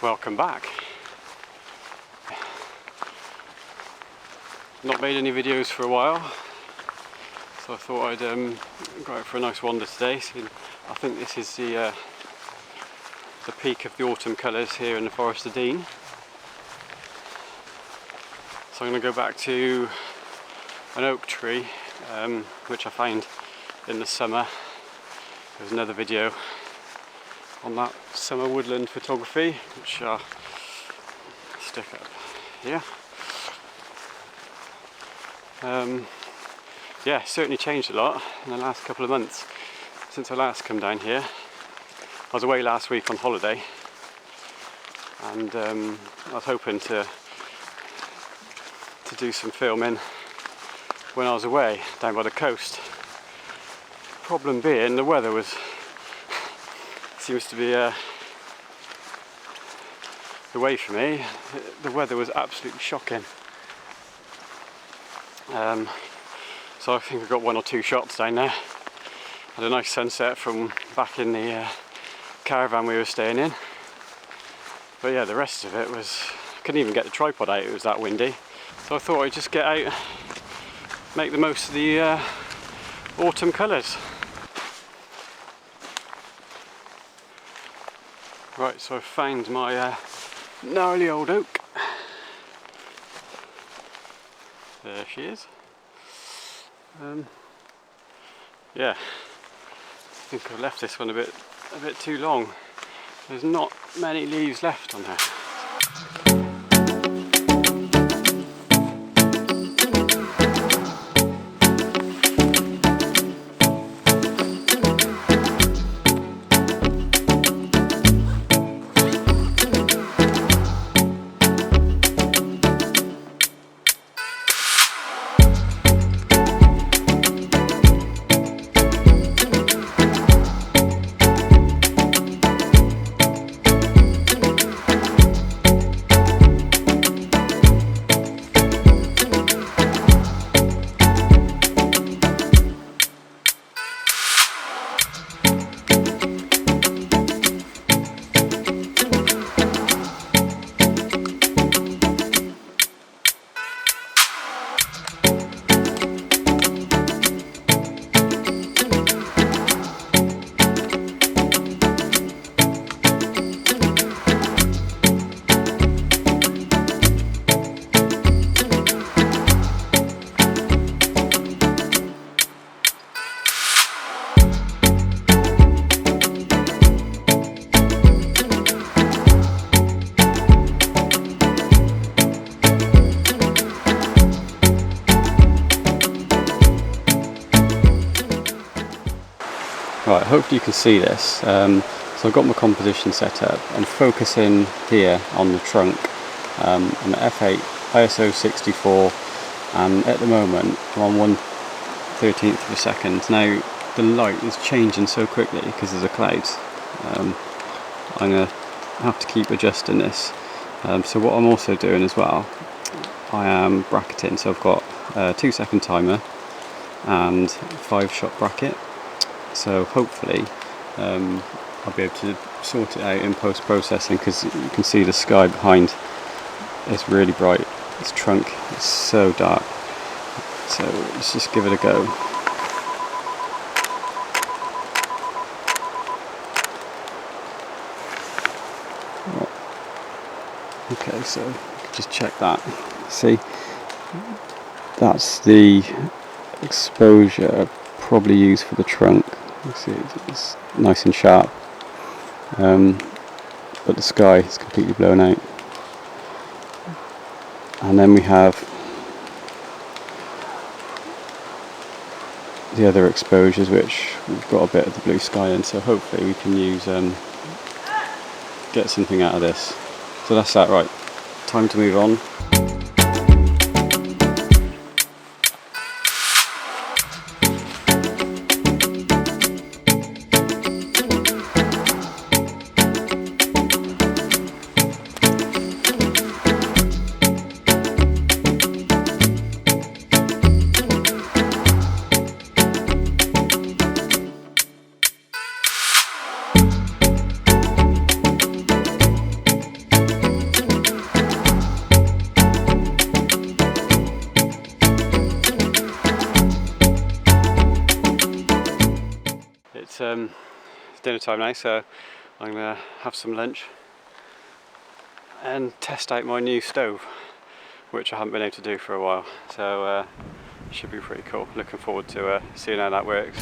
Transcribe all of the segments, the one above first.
Welcome back. Not made any videos for a while, so I thought I'd go out for a nice wander today. So I think this is the peak of the autumn colours here in the Forest of Dean. So I'm going to go back to an oak tree which I found in the summer. There's another video on that summer woodland photography, which I'll stick up here. Yeah, certainly changed a lot in the last couple of months since I last come down here. I was away last week on holiday, and I was hoping to do some filming when I was away down by the coast. Problem being, the weather seems to be away from me. The weather was absolutely shocking. So I think I got one or two shots down there. Had a nice sunset from back in the caravan we were staying in. But yeah, the rest of it was, I couldn't even get the tripod out, it was that windy. So I thought I'd just get out, make the most of the autumn colours. Right, so I found my gnarly old oak. There she is. Yeah, I think I left this one a bit too long. There's not many leaves left on her. Right, hopefully you can see this. So I've got my composition set up. I'm focusing here on the trunk. I'm at f8, ISO 64, and at the moment I'm on 1/13 of a second. Now the light is changing so quickly because of the clouds. I'm going to have to keep adjusting this. So what I'm also doing as well, I am bracketing. So I've got a 2-second timer and 5-shot bracket. So hopefully I'll be able to sort it out in post-processing, because you can see the sky behind is really bright. This trunk is so dark. So let's just give it a go. Okay, so you can just check that. See, that's the exposure probably used for the trunk. You see it's nice and sharp, but the sky is completely blown out. And then we have the other exposures, which we've got a bit of the blue sky in, so hopefully we can use get something out of this. So that's that. Right, time to move on. It's dinner time now, so I'm going to have some lunch and test out my new stove, which I haven't been able to do for a while, so should be pretty cool. Looking forward to seeing how that works.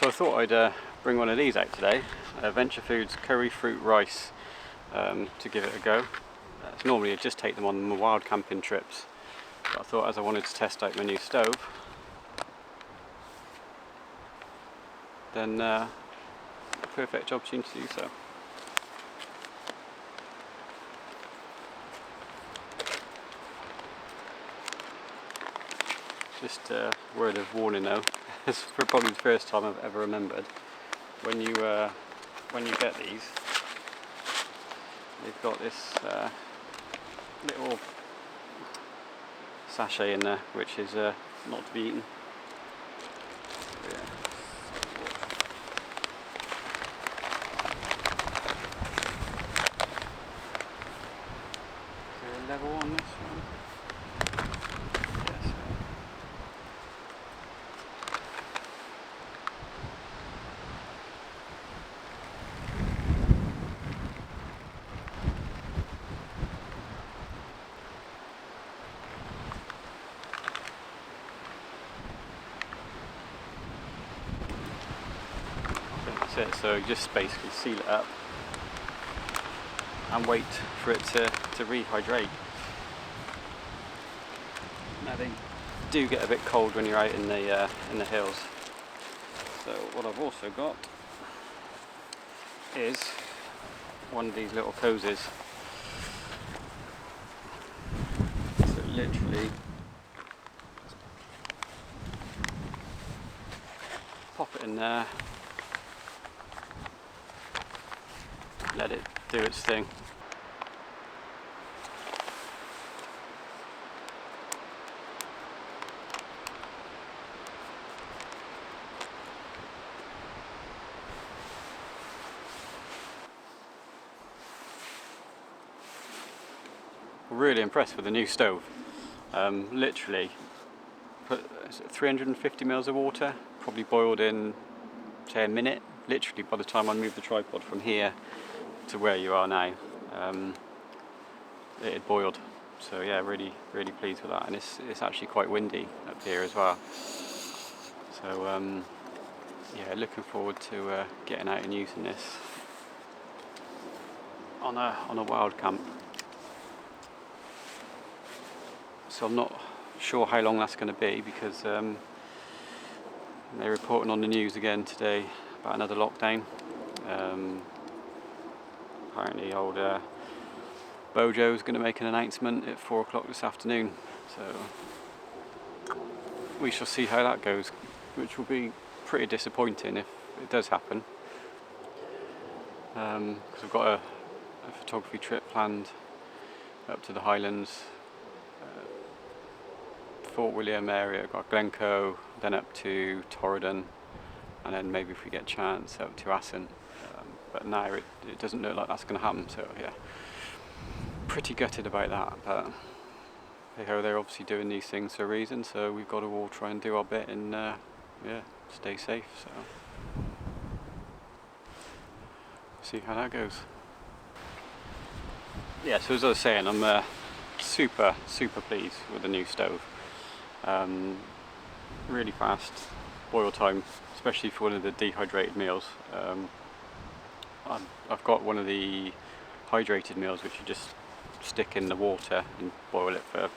So I thought I'd bring one of these out today, Venture Foods Curry Fruit Rice, to give it a go. Normally I just take them on my wild camping trips, but I thought as I wanted to test out my new stove, then a perfect opportunity to do so. Just a word of warning though, this is probably the first time I've ever remembered, when you get these, they've got this little sachet in there which is not to be eaten. Yeah. Is there a level on this one? Yes. That's it, so just basically seal it up and wait for it to rehydrate. Now they do get a bit cold when you're out in the hills. So what I've also got is one of these little cozies. So literally pop it in there, let it do its thing. Really impressed with the new stove. Literally put 350 mils of water, probably boiled in say a minute. Literally by the time I moved the tripod from here to where you are now, it had boiled. So yeah, really pleased with that, and it's actually quite windy up here as well. So yeah, looking forward to getting out and using this on a wild camp. So I'm not sure how long that's going to be, because they're reporting on the news again today about another lockdown. Apparently old Bojo's going to make an announcement at 4 o'clock this afternoon, so we shall see how that goes, which will be pretty disappointing if it does happen, because I've got a photography trip planned up to the Highlands, Fort William area, got Glencoe, then up to Torridon, and then maybe if we get a chance up to Asson. But now it doesn't look like that's going to happen, so yeah, pretty gutted about that. But hey ho, they're obviously doing these things for a reason, so we've got to all try and do our bit and yeah, stay safe. So see how that goes. Yeah, so as I was saying, I'm super pleased with the new stove. Really fast boil time, especially for one of the dehydrated meals. I've got one of the hydrated meals which you just stick in the water and boil it for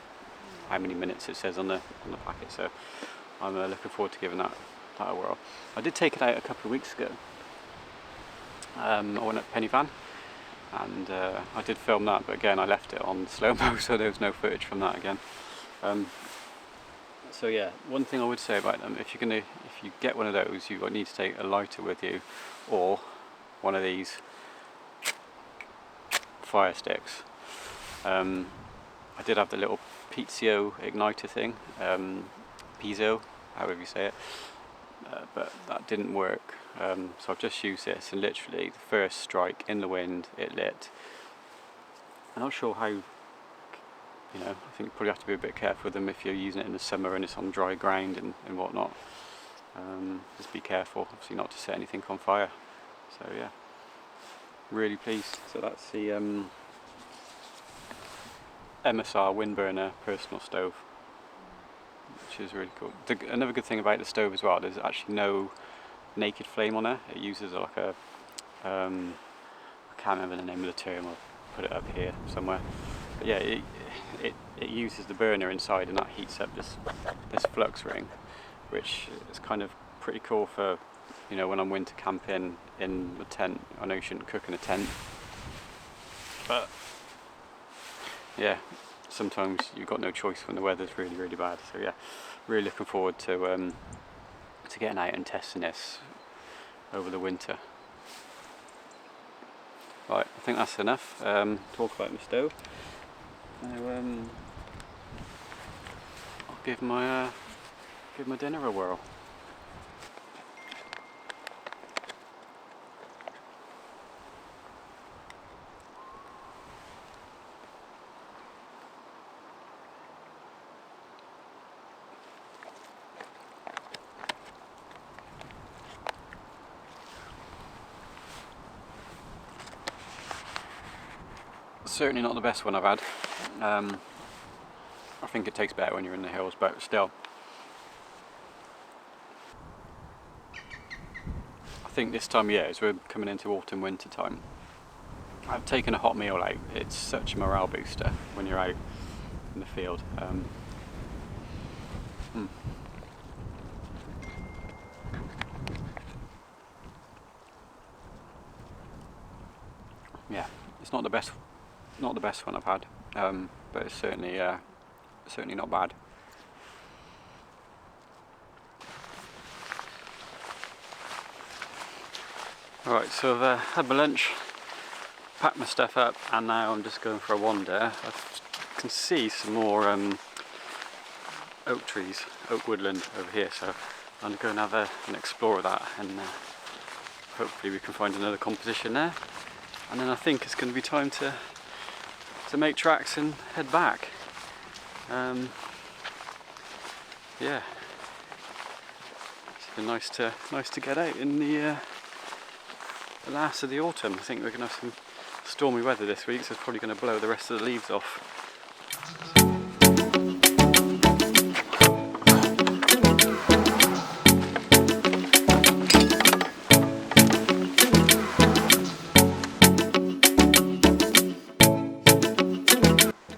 how many minutes it says on the packet, so I'm looking forward to giving that a whirl. I did take it out a couple of weeks ago. I went at Penny Van and I did film that, but again I left it on slow-mo, so there was no footage from that again. So yeah, one thing I would say about them, if you get one of those, you need to take a lighter with you, or one of these fire sticks. I did have the little piezo igniter thing, piezo, however you say it, but that didn't work. So I've just used this, and literally the first strike in the wind, it lit. I'm not sure how, I think you probably have to be a bit careful with them if you're using it in the summer and it's on dry ground and whatnot. Just be careful, obviously, not to set anything on fire. So yeah, really pleased. So that's the MSR Windburner personal stove, which is really cool. Another good thing about the stove as well, there's actually no naked flame on there. It uses like a I can't remember the name of the term, I'll put it up here somewhere, but yeah, it uses the burner inside, and that heats up this flux ring, which is kind of pretty cool for when I'm winter camping in the tent. I know you shouldn't cook in a tent, but yeah, sometimes you've got no choice when the weather's really bad. So yeah, really looking forward to getting out and testing this over the winter. Right, I think that's enough talk about my stove. Now I'll give my dinner a whirl. Certainly not the best one I've had. I think it tastes better when you're in the hills, but still. I think this time of year, as we're coming into autumn winter time, I've taken a hot meal out. It's such a morale booster when you're out in the field. Yeah, it's not the best one I've had, but it's certainly not bad. Alright, so I've had my lunch, packed my stuff up, and now I'm just going for a wander. I can see some more oak woodland over here, so I'm going to have an explore of that, and hopefully we can find another composition there. And then I think it's going to be time to make tracks and head back. Yeah, it's been nice to get out in the last of the autumn. I think we're going to have some stormy weather this week, so it's probably going to blow the rest of the leaves off.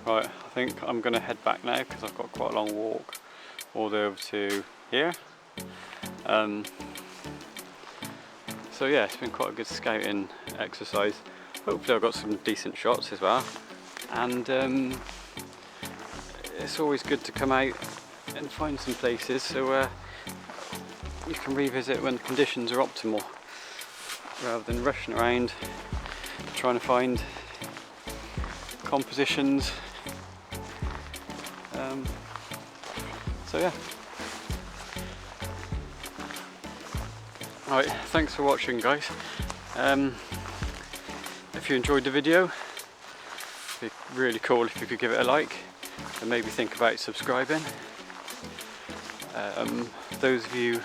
Right, I think I'm going to head back now because I've got quite a long walk all the way over to here. So yeah, it's been quite a good scouting exercise. Hopefully I've got some decent shots as well, and it's always good to come out and find some places so you can revisit when conditions are optimal, rather than rushing around trying to find compositions. So yeah. Alright, thanks for watching, guys. If you enjoyed the video, it'd be really cool if you could give it a like and maybe think about subscribing. Those of you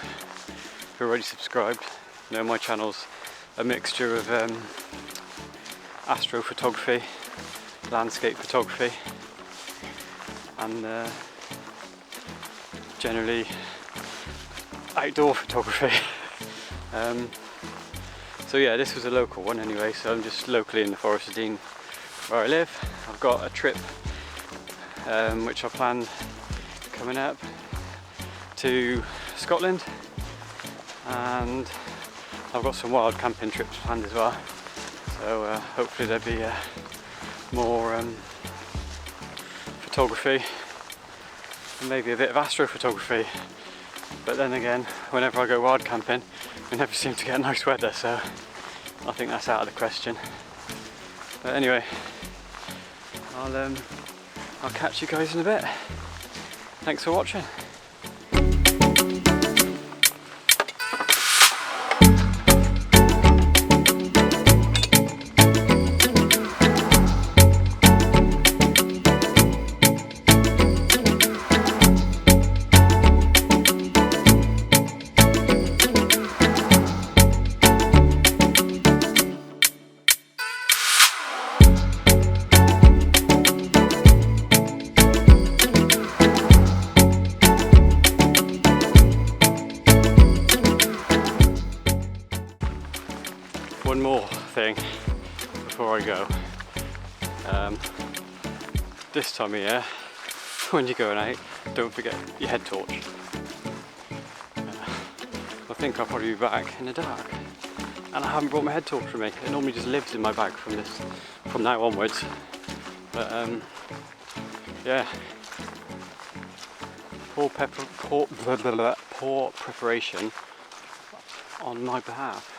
who are already subscribed know my channel's a mixture of astrophotography, landscape photography, and generally outdoor photography. So yeah, this was a local one anyway, so I'm just locally in the Forest of Dean where I live. I've got a trip which I planned coming up to Scotland, and I've got some wild camping trips planned as well, so hopefully there'll be more photography and maybe a bit of astrophotography. But then again, whenever I go wild camping, we never seem to get nice weather, so I think that's out of the question. But anyway, I'll catch you guys in a bit. Thanks for watching. One more thing before I go. This time of year, when you're going out, don't forget your head torch. I think I'll probably be back in the dark, and I haven't brought my head torch with me. It normally just lives in my bag from now onwards. But yeah, poor preparation on my behalf.